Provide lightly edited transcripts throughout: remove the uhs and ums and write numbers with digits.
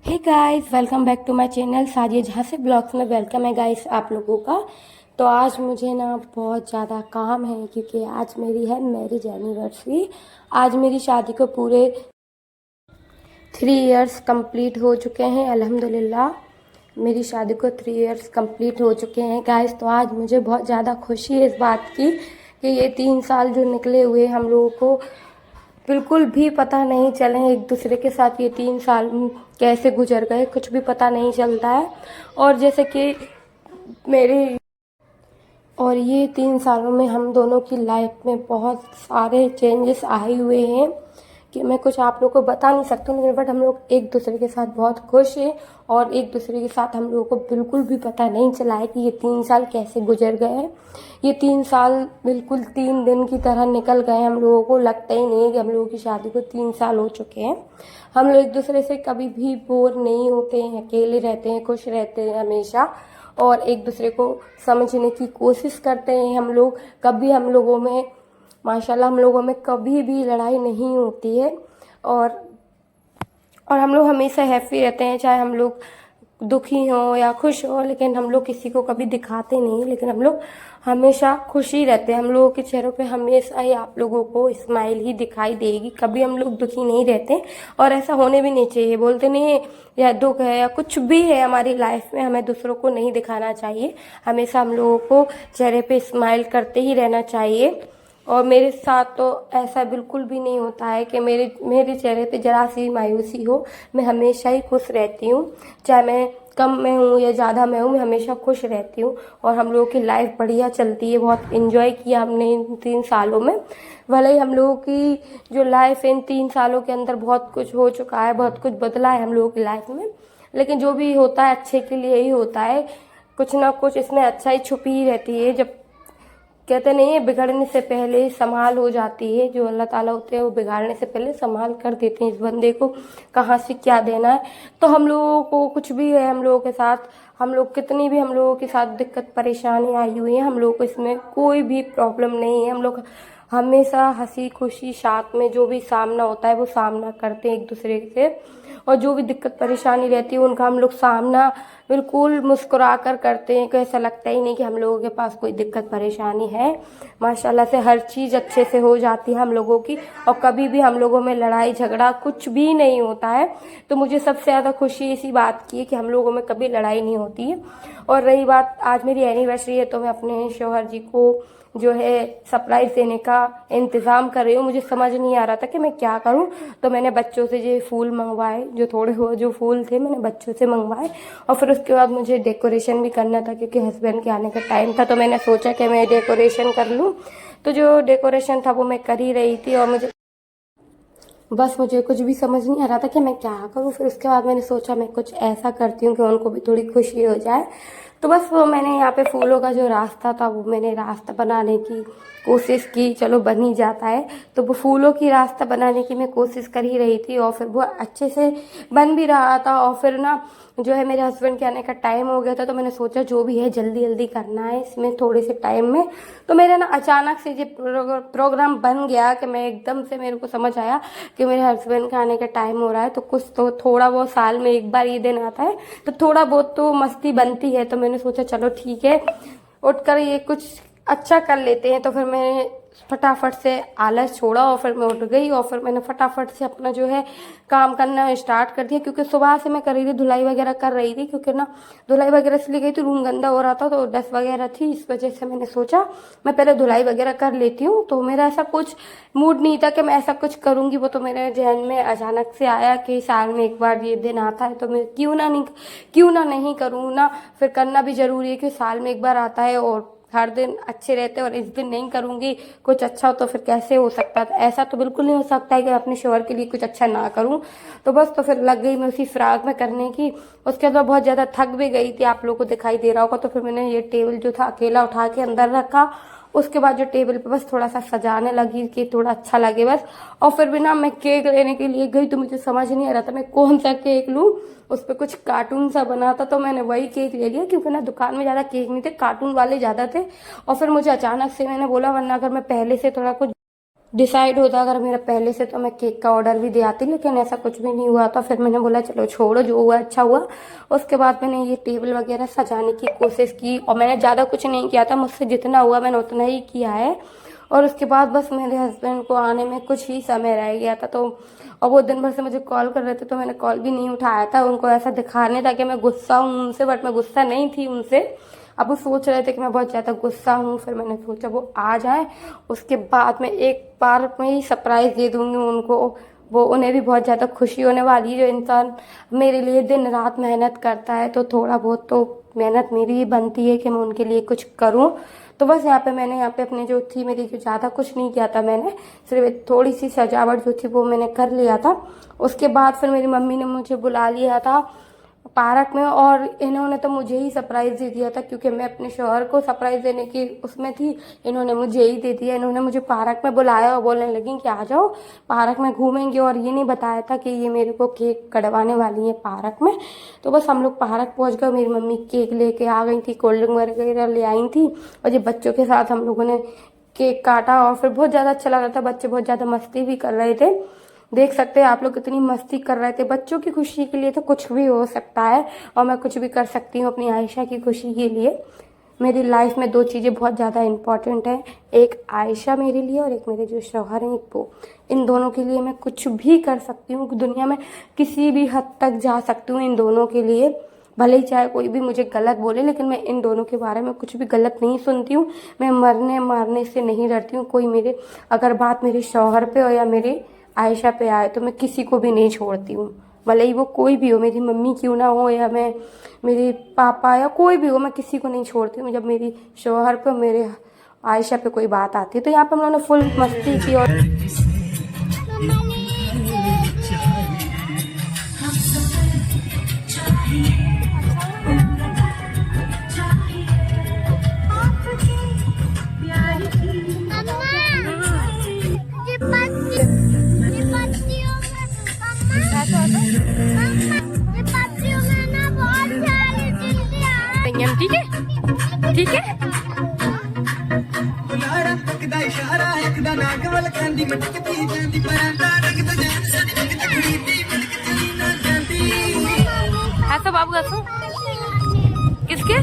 Hey guys, welcome back to my channel Sajiya जहाँ से blogs में वेलकम है गाइस आप लोगों का। तो आज मुझे ना बहुत ज़्यादा काम है क्योंकि आज मेरी है मैरिज एनिवर्सरी। आज मेरी शादी को पूरे 3 इयर्स कंप्लीट हो चुके हैं। अल्हम्दुलिल्लाह मेरी शादी को 3 इयर्स कंप्लीट हो चुके हैं गाइस। तो आज मुझे बहुत ज़्यादा खुशी है इस बात की कि ये 3 साल जो निकले हुए हम लोगों को बिल्कुल भी पता नहीं चले एक दूसरे के साथ। ये 3 साल कैसे गुजर गए कुछ भी पता नहीं चलता है। और जैसे कि मेरी और ये 3 सालों में हम दोनों की लाइफ में बहुत सारे चेंजेस आए हुए हैं कि मैं कुछ आप लोगों को बता नहीं सकती हूँ। लेकिन बट हम लोग एक दूसरे के साथ बहुत खुश हैं और एक दूसरे के साथ हम लोगों को बिल्कुल भी पता नहीं चला है कि ये 3 साल कैसे गुजर गए हैं। ये 3 साल बिल्कुल 3 दिन की तरह निकल गए। हम लोगों को लगता ही नहीं है कि हम लोगों की शादी को 3 साल हो चुके हैं। हम लोग एक दूसरे से कभी भी बोर नहीं होते हैं, अकेले रहते हैं, खुश रहते हैं हमेशा और एक दूसरे को समझने की कोशिश करते हैं। हम लोग कभी हम लोगों में माशाल्लाह हम लोगों में कभी भी लड़ाई नहीं होती है और हम लोग हमेशा हैप्पी रहते हैं, चाहे हम लोग दुखी हों या खुश हों। लेकिन हम लोग किसी को कभी दिखाते नहीं, लेकिन हम लोग हमेशा खुशी रहते हैं। हम लोगों के चेहरों पे हमेशा ही आप लोगों को स्माइल ही दिखाई देगी, कभी हम लोग दुखी नहीं रहते और ऐसा होने भी नहीं चाहिए। बोलते नहीं है या दुख है या कुछ भी है हमारी लाइफ में, हमें दूसरों को नहीं दिखाना चाहिए। हमेशा हम लोगों को चेहरे पे स्माइल करते ही रहना चाहिए। और मेरे साथ तो ऐसा बिल्कुल भी नहीं होता है कि मेरे चेहरे पे ज़रा सी मायूसी हो। मैं हमेशा ही खुश रहती हूँ, चाहे मैं कम में हूँ या ज़्यादा में हूँ, मैं हमेशा खुश रहती हूँ। और हम लोगों की लाइफ बढ़िया चलती है। बहुत इन्जॉय किया हमने इन 3 सालों में। भले ही हम लोगों की जो लाइफ है इन 3 सालों के अंदर बहुत कुछ हो चुका है, बहुत कुछ बदला है हम लोगों की लाइफ में, लेकिन जो भी होता है अच्छे के लिए ही होता है। कुछ ना कुछ इसमें अच्छाई छुपी ही रहती है। जब कहते नहीं है बिगड़ने से पहले संभाल हो जाती है, जो अल्लाह ताला होते हैं वो बिगाड़ने से पहले संभाल कर देते हैं इस बंदे को कहाँ से क्या देना है। तो हम लोगों को कुछ भी है, हम लोगों के साथ हम लोग कितनी भी हम लोगों के साथ दिक्कत परेशानी आई हुई है, हम लोगों को इसमें कोई भी प्रॉब्लम नहीं है। हम लोग हमेशा हंसी खुशी साथ में जो भी सामना होता है वो सामना करते हैं एक दूसरे से। और जो भी दिक्कत परेशानी रहती है उनका हम लोग सामना बिल्कुल मुस्कुरा कर करते हैं कि ऐसा लगता ही नहीं कि हम लोगों के पास कोई दिक्कत परेशानी है। माशाल्लाह से हर चीज़ अच्छे से हो जाती है हम लोगों की और कभी भी हम लोगों में लड़ाई झगड़ा कुछ भी नहीं होता है। तो मुझे सबसे ज़्यादा खुशी इसी बात की है कि हम लोगों में कभी लड़ाई नहीं होती है। और रही बात आज मेरी एनिवर्सरी है तो मैं अपने शौहर जी को जो है सरप्राइज देने का इंतज़ाम कर रही हूँ। मुझे समझ नहीं आ रहा था कि मैं क्या करूँ, तो मैंने बच्चों से जो फूल मंगवाए, जो थोड़े हो जो फूल थे मैंने बच्चों से मंगवाए। और फिर उसके बाद मुझे डेकोरेशन भी करना था क्योंकि हस्बैंड के आने का टाइम था, तो मैंने सोचा कि मैं डेकोरेशन कर लूँ। तो जो डेकोरेशन था वो मैं कर ही रही थी और मुझे कुछ भी समझ नहीं आ रहा था कि मैं क्या करूँ। फिर उसके बाद मैंने सोचा मैं कुछ ऐसा करती हूँ कि उनको भी थोड़ी खुशी हो जाए। तो बस वो मैंने यहाँ पे फूलों का जो रास्ता था वो मैंने रास्ता बनाने की कोशिश की, चलो बन ही जाता है। तो वो फूलों की रास्ता बनाने की मैं कोशिश कर ही रही थी और फिर वो अच्छे से बन भी रहा था। और फिर ना जो है मेरे हस्बैंड के आने का टाइम हो गया था, तो मैंने सोचा जो भी है जल्दी जल्दी करना है इसमें थोड़े से टाइम में। तो मेरा ना अचानक से ये प्रोग्राम बन गया कि मैं एकदम से मेरे को समझ आया कि मेरे हस्बैंड के आने का टाइम हो रहा है। तो कुछ तो थोड़ा बहुत साल में एक बार ये दिन आता है तो थोड़ा बहुत तो मस्ती बनती है। तो मैंने सोचा चलो ठीक है उठकर ये कुछ अच्छा कर लेते हैं। तो फिर मैंने फटाफट से आलस छोड़ा और फिर मैं उठ गई और फिर मैंने फटाफट से अपना जो है काम करना स्टार्ट कर दिया। क्योंकि सुबह से मैं कर रही थी, धुलाई वगैरह कर रही थी, क्योंकि ना धुलाई वगैरह इसलिए गई थी रूम गंदा हो रहा था तो डस्ट वगैरह थी, इस वजह से मैंने सोचा मैं पहले धुलाई वगैरह कर लेती हूँ। तो मेरा ऐसा कुछ मूड नहीं था कि मैं ऐसा कुछ करूँगी, वो तो मेरे जहन में अचानक से आया कि साल में एक बार ये दिन आता है तो मैं क्यों ना नहीं करूँ ना। फिर करना भी ज़रूरी है कि साल में एक बार आता है और हर दिन अच्छे रहते हैं और इस दिन नहीं करूँगी कुछ अच्छा हो तो फिर कैसे हो सकता है। ऐसा तो बिल्कुल नहीं हो सकता है कि अपने शौहर के लिए कुछ अच्छा ना करूँ। तो बस तो फिर लग गई मैं उसी फ्राक में करने की। उसके बाद बहुत ज़्यादा थक भी गई थी, आप लोगों को दिखाई दे रहा होगा। तो फिर मैंने ये टेबल जो था अकेला उठा के अंदर रखा। उसके बाद जो टेबल पे बस थोड़ा सा सजाने लगी कि थोड़ा अच्छा लगे बस। और फिर भी ना मैं केक लेने के लिए गई तो मुझे समझ नहीं आ रहा था मैं कौन सा केक लूँ। उस पर कुछ कार्टून सा बना था तो मैंने वही केक ले लिया, क्योंकि ना दुकान में ज़्यादा केक नहीं थे, कार्टून वाले ज़्यादा थे। और फिर मुझे अचानक से मैंने बोला वरना अगर मैं पहले से थोड़ा कुछ डिसाइड होता अगर मेरा पहले से तो मैं केक का ऑर्डर भी दे आती, लेकिन ऐसा कुछ भी नहीं हुआ। तो फिर मैंने बोला चलो छोड़ो, जो हुआ अच्छा हुआ। उसके बाद मैंने ये टेबल वगैरह सजाने की कोशिश की और मैंने ज़्यादा कुछ नहीं किया था, मुझसे जितना हुआ मैंने उतना ही किया है। और उसके बाद बस मेरे हस्बैंड को आने में कुछ ही समय रह गया था, तो और वो दिन भर से मुझे कॉल कर रहे थे तो मैंने कॉल भी नहीं उठाया था। उनको ऐसा दिखाने था कि मैं गुस्सा हूँ उनसे, बट मैं गुस्सा नहीं थी उनसे। अब वो सोच रहे थे कि मैं बहुत ज़्यादा गुस्सा हूँ। फिर मैंने सोचा वो आ जाए, उसके बाद मैं एक बार में ही सरप्राइज़ दे दूँगी उनको। वो उन्हें भी बहुत ज़्यादा खुशी होने वाली है। जो इंसान मेरे लिए दिन रात मेहनत करता है तो थोड़ा बहुत तो मेहनत मेरी ही बनती है कि मैं उनके लिए कुछ करूँ। तो बस मैंने यहाँ पे अपनी जो थी मेरी, जो ज़्यादा कुछ नहीं किया था मैंने, सिर्फ थोड़ी सी सजावट जो थी वो मैंने कर लिया था। उसके बाद फिर मेरी मम्मी ने मुझे बुला लिया था पार्क में, और इन्होंने तो मुझे ही सरप्राइज़ दे दिया था क्योंकि मैं अपने शौहर को सरप्राइज़ देने की उसमें थी। इन्होंने मुझे ही दे दिया। इन्होंने मुझे पार्क में बुलाया और बोलने लगी कि आ जाओ पार्क में घूमेंगे, और ये नहीं बताया था कि ये मेरे को केक कटवाने वाली है पार्क में। तो बस हम लोग पार्क पहुंच गए, मेरी मम्मी केक लेके आ गई थी, कोल्ड ड्रिंक वगैरह ले आई थी, और ये बच्चों के साथ हम लोगों ने केक काटा। और फिर बहुत ज़्यादा अच्छा लग रहा था, बच्चे बहुत ज़्यादा मस्ती भी कर रहे थे। देख सकते हैं आप लोग कितनी मस्ती कर रहे थे। बच्चों की खुशी के लिए तो कुछ भी हो सकता है, और मैं कुछ भी कर सकती हूँ अपनी आयशा की खुशी के लिए। मेरी लाइफ में दो चीज़ें बहुत ज़्यादा इम्पॉर्टेंट है, एक आयशा मेरे लिए और एक मेरे जो शौहर हैं वो। इन दोनों के लिए मैं कुछ भी कर सकती हूँ, दुनिया में किसी भी हद तक जा सकती हूँ इन दोनों के लिए। भले ही चाहे कोई भी मुझे गलत बोले, लेकिन मैं इन दोनों के बारे में कुछ भी गलत नहीं सुनती हूँ। मैं मरने मारने से नहीं डरती हूँ। कोई मेरे अगर बात मेरे शौहर पे हो या मेरे आयशा पे आए तो मैं किसी को भी नहीं छोड़ती हूँ, भले ही वो कोई भी हो, मेरी मम्मी क्यों ना हो या मैं मेरे पापा या कोई भी हो, मैं किसी को नहीं छोड़ती हूँ। जब मेरी शौहर पे मेरे आयशा पे कोई बात आती है तो यहाँ पे हम लोगों ने फुल मस्ती की। और ठीक है ठीक है। हंसो बाबू हंसो। किसके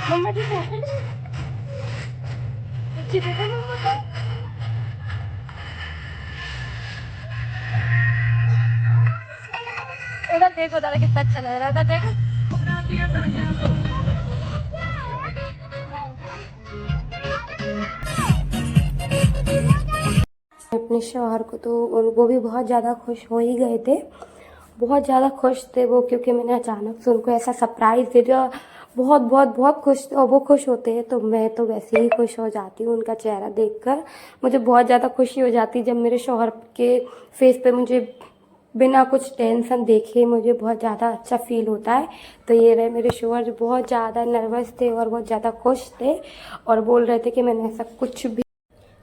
मम्मा जी उधर देखो दादा कितना अच्छा लग रहा था, देखो। अपने शौहर को तो वो भी बहुत ज़्यादा खुश हो ही गए थे, बहुत ज़्यादा खुश थे वो, क्योंकि मैंने अचानक से उनको ऐसा सरप्राइज़ दे दिया। बहुत बहुत बहुत खुश थे, और वो खुश होते हैं तो मैं तो वैसे ही खुश हो जाती हूँ। उनका चेहरा देखकर मुझे बहुत ज़्यादा खुशी हो जाती है। जब मेरे शौहर के फेस पे मुझे बिना कुछ टेंशन देखे मुझे बहुत ज़्यादा अच्छा फील होता है। तो ये रहे मेरे शौहर जो बहुत ज़्यादा नर्वस थे और बहुत ज़्यादा खुश थे, और बोल रहे थे कि मैंने ऐसा कुछ भी।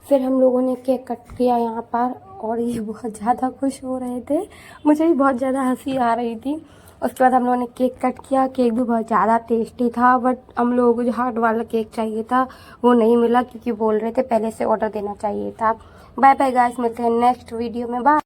फिर हम लोगों ने केक कट किया यहाँ पर, और ये बहुत ज़्यादा खुश हो रहे थे, मुझे भी बहुत ज़्यादा हंसी आ रही थी। उसके बाद हम लोगों ने केक कट किया। केक भी बहुत ज़्यादा टेस्टी था, बट हम लोगों को जो हार्ड वाला केक चाहिए था वो नहीं मिला, क्योंकि बोल रहे थे पहले से ऑर्डर देना चाहिए था। बाय बाय गाइस, मिलते हैं नेक्स्ट वीडियो में। बाय।